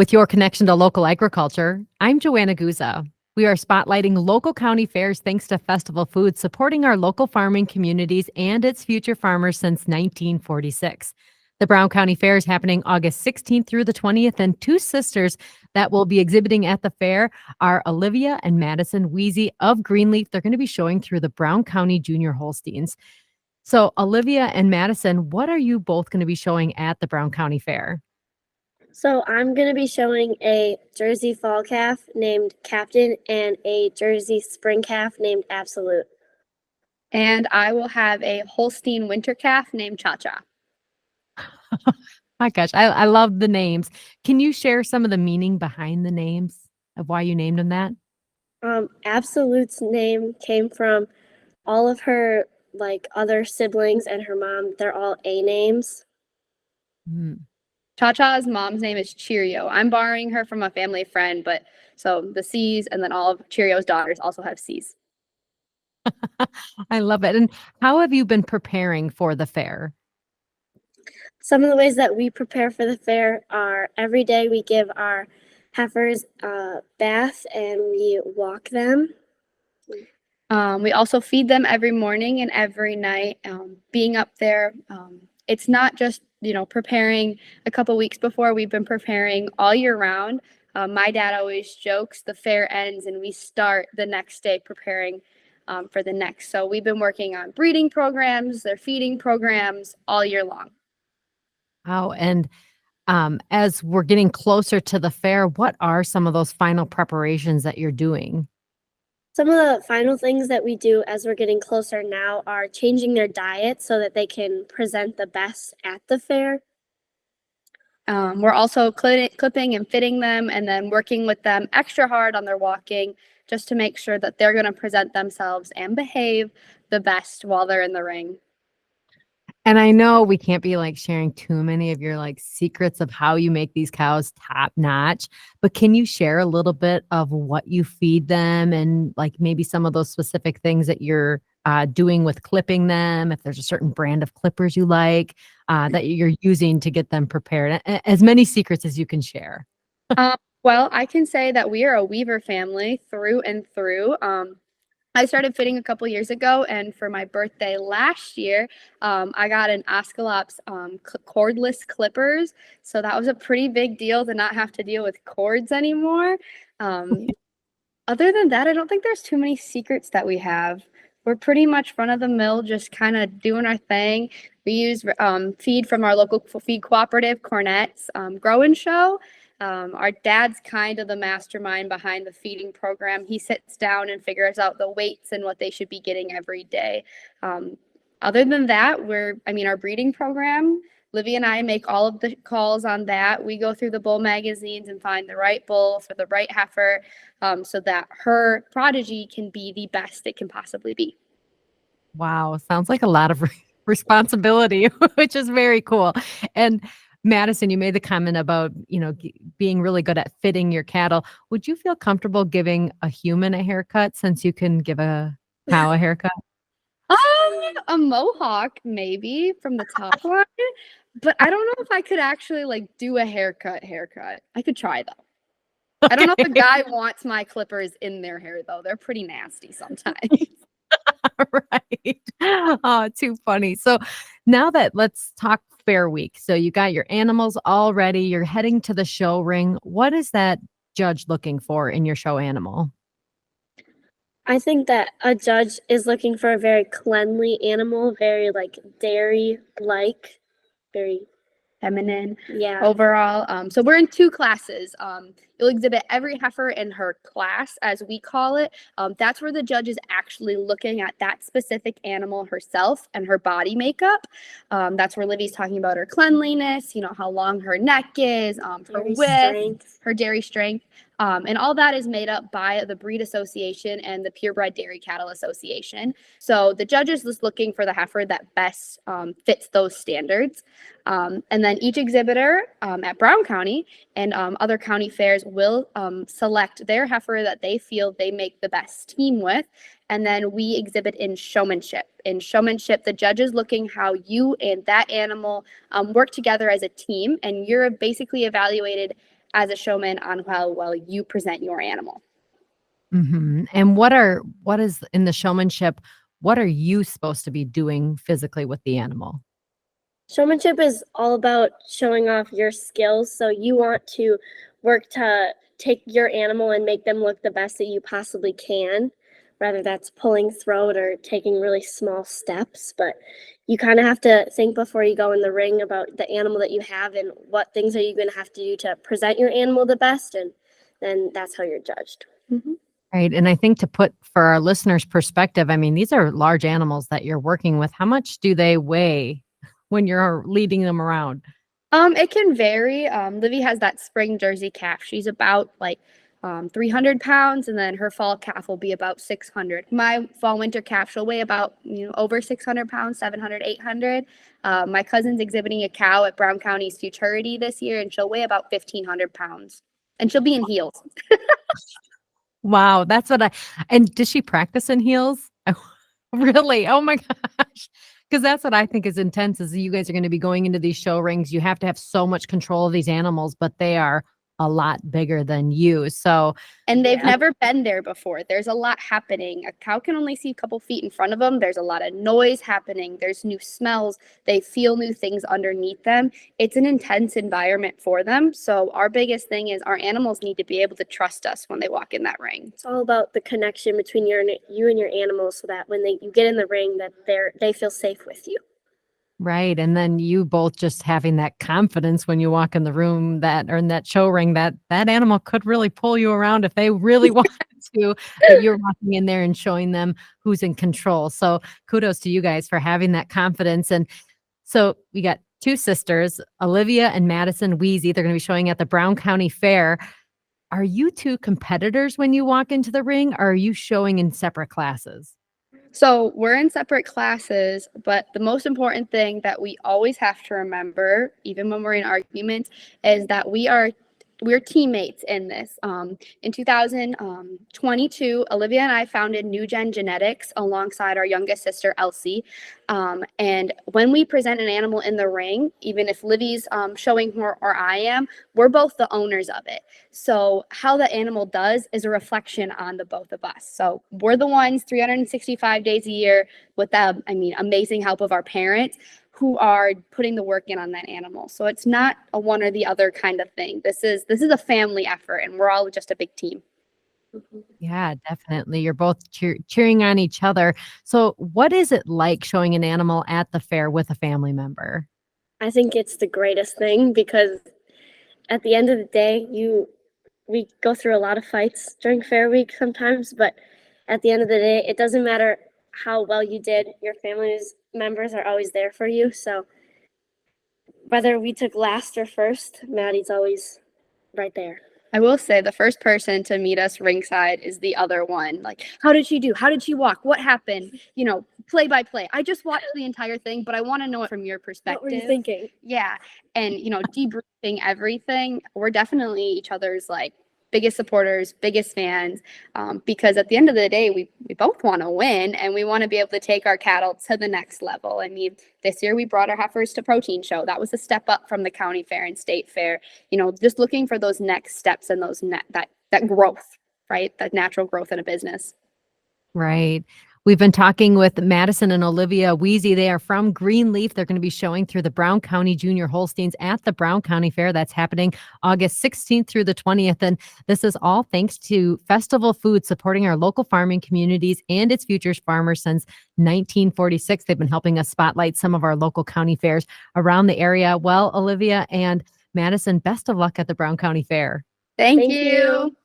With your connection to local agriculture, I'm Joanna Guza. We are spotlighting local county fairs thanks to Festival Foods, supporting our local farming communities and its future farmers since 1946. The Brown County Fair is happening August 16th through the 20th, and two sisters that will be exhibiting at the fair are Alivia and Madison Wiese of Greenleaf. They're going to be showing through the Brown County Junior Holsteins. So, Alivia and Madison, what are you both going to be showing at the Brown County Fair? So I'm going to be showing a Jersey fall calf named Captain and a Jersey spring calf named Absolute. And I will have a Holstein winter calf named Cha-Cha. My gosh, I love the names. Can you share some of the meaning behind the names of why you named them that? Absolute's name came from all of her other siblings and her mom. They're all A names. Cha-Cha's mom's name is Cheerio. I'm borrowing her from a family friend, but so the C's and then all of Cheerio's daughters also have C's. I love it. And how have you been preparing for the fair? Some of the ways that we prepare for the fair are every day we give our heifers a bath and we walk them. We also feed them every morning and every night. Being up there, it's not just, preparing a couple weeks before. We've been preparing all year round. My dad always jokes the fair ends and we start the next day preparing for the next. So we've been working on breeding programs, their feeding programs all year long. Wow. And as we're getting closer to the fair, what are some of those final preparations that you're doing? Some of the final things that we do as we're getting closer now are changing their diet so that they can present the best at the fair. We're also clipping and fitting them and then working with them extra hard on their walking just to make sure that they're going to present themselves and behave the best while they're in the ring. And I know we can't be sharing too many of your secrets of how you make these cows top notch, but can you share a little bit of what you feed them and maybe some of those specific things that you're doing with clipping them? If there's a certain brand of clippers you like that you're using to get them prepared, as many secrets as you can share. Well, I can say that we are a weaver family through and through. I started fitting a couple years ago, and for my birthday last year, I got an Oscalops cordless clippers. So that was a pretty big deal to not have to deal with cords anymore. Other than that, I don't think there's too many secrets that we have. We're pretty much front of the mill, just kind of doing our thing. We use feed from our local feed cooperative, Cornette's Grow and Show. Our dad's kind of the mastermind behind the feeding program. He sits down and figures out the weights and what they should be getting every day. Other than that, our breeding program, Livy and I make all of the calls on that. We go through the bull magazines and find the right bull for the right heifer so that her prodigy can be the best it can possibly be. Wow. Sounds like a lot of responsibility, which is very cool. And Madison, you made the comment about, being really good at fitting your cattle. Would you feel comfortable giving a human a haircut since you can give a cow a haircut? A mohawk maybe from the top line, but I don't know if I could actually do a haircut. I could try though. Okay. I don't know if a guy wants my clippers in their hair though. They're pretty nasty sometimes. Right. Oh, too funny. So now let's talk Fair Week. So you got your animals all ready. You're heading to the show ring. What is that judge looking for in your show animal? I think that a judge is looking for a very cleanly animal, very dairy-like, very feminine. Yeah. Overall. So we're in two classes. You'll exhibit every heifer in her class, as we call it. That's where the judge is actually looking at that specific animal herself and her body makeup. That's where Livy's talking about her cleanliness, how long her neck is, her width, her dairy strength. And all that is made up by the Breed Association and the Purebred Dairy Cattle Association. So the judge is just looking for the heifer that best fits those standards. And then each exhibitor at Brown County and other county fairs will select their heifer that they feel they make the best team with. And then we exhibit in showmanship. In showmanship, the judge is looking how you and that animal work together as a team. And you're basically evaluated as a showman on how well you present your animal. And what is in the showmanship? What are you supposed to be doing physically with the animal? Showmanship is all about showing off your skills. So you want to work to take your animal and make them look the best that you possibly can, whether that's pulling throat or taking really small steps. But you kind of have to think before you go in the ring about the animal that you have and what things are you going to have to do to present your animal the best. And then that's how you're judged. Right. And I think to put for our listeners' perspective, I mean, these are large animals that you're working with. How much do they weigh when you're leading them around? It can vary. Livy has that spring Jersey calf. She's about 300 pounds, and then her fall calf will be about 600. My fall winter calf, she'll weigh about, over 600 pounds, 700, 800. My cousin's exhibiting a cow at Brown County's Futurity this year, and she'll weigh about 1,500 pounds, and she'll be in heels. Wow, and does she practice in heels? Really? Oh my gosh. Because that's what I think is intense is you guys are going to be going into these show rings. You have to have so much control of these animals, but they are a lot bigger than you. So, and they've never been there before. There's a lot happening. A cow can only see a couple feet in front of them. There's a lot of noise happening. There's new smells. They feel new things underneath them. It's an intense environment for them. So our biggest thing is our animals need to be able to trust us when they walk in that ring. It's all about the connection between you and your animals so that when you get in the ring that they feel safe with you. right. And then you both just having that confidence when you walk in the room or in that show ring that animal could really pull you around if they really wanted to, but you're walking in there and showing them who's in control. So kudos to you guys for having that confidence. And so we got two sisters, Alivia and Madison Wiese. They're going to be showing at the Brown County Fair. Are you two competitors when you walk into the ring, or are you showing in separate classes? So we're in separate classes, but the most important thing that we always have to remember, even when we're in arguments, is that we're teammates in this. In 2022, Alivia and I founded New Gen Genetics alongside our youngest sister, Elsie. And when we present an animal in the ring, even if Livy's showing her or I am, we're both the owners of it. So how the animal does is a reflection on the both of us. So we're the ones 365 days a year with the, amazing help of our parents who are putting the work in on that animal. So it's not a one or the other kind of thing. This is a family effort, and we're all just a big team. Yeah, definitely. You're both cheering on each other. So what is it like showing an animal at the fair with a family member? I think it's the greatest thing because at the end of the day, we go through a lot of fights during fair week sometimes, but at the end of the day, it doesn't matter how well you did. Your family's members are always there for you. So whether we took last or first, Maddie's always right there. I will say the first person to meet us ringside is the other one. Like, how did she do? How did she walk? What happened? Play by play. I just watched the entire thing, but I want to know it from your perspective. What were you thinking? Yeah. And, debriefing everything. We're definitely each other's biggest supporters, biggest fans, because at the end of the day, we both want to win and we want to be able to take our cattle to the next level. This year we brought our heifers to protein show. That was a step up from the county fair and state fair, just looking for those next steps and those that growth, right? That natural growth in a business. Right. We've been talking with Madison and Alivia Wiese. They are from Greenleaf. They're going to be showing through the Brown County Junior Holsteins at the Brown County Fair. That's happening August 16th through the 20th. And this is all thanks to Festival Foods supporting our local farming communities and its future farmers since 1946. They've been helping us spotlight some of our local county fairs around the area. Well, Alivia and Madison, best of luck at the Brown County Fair. Thank you.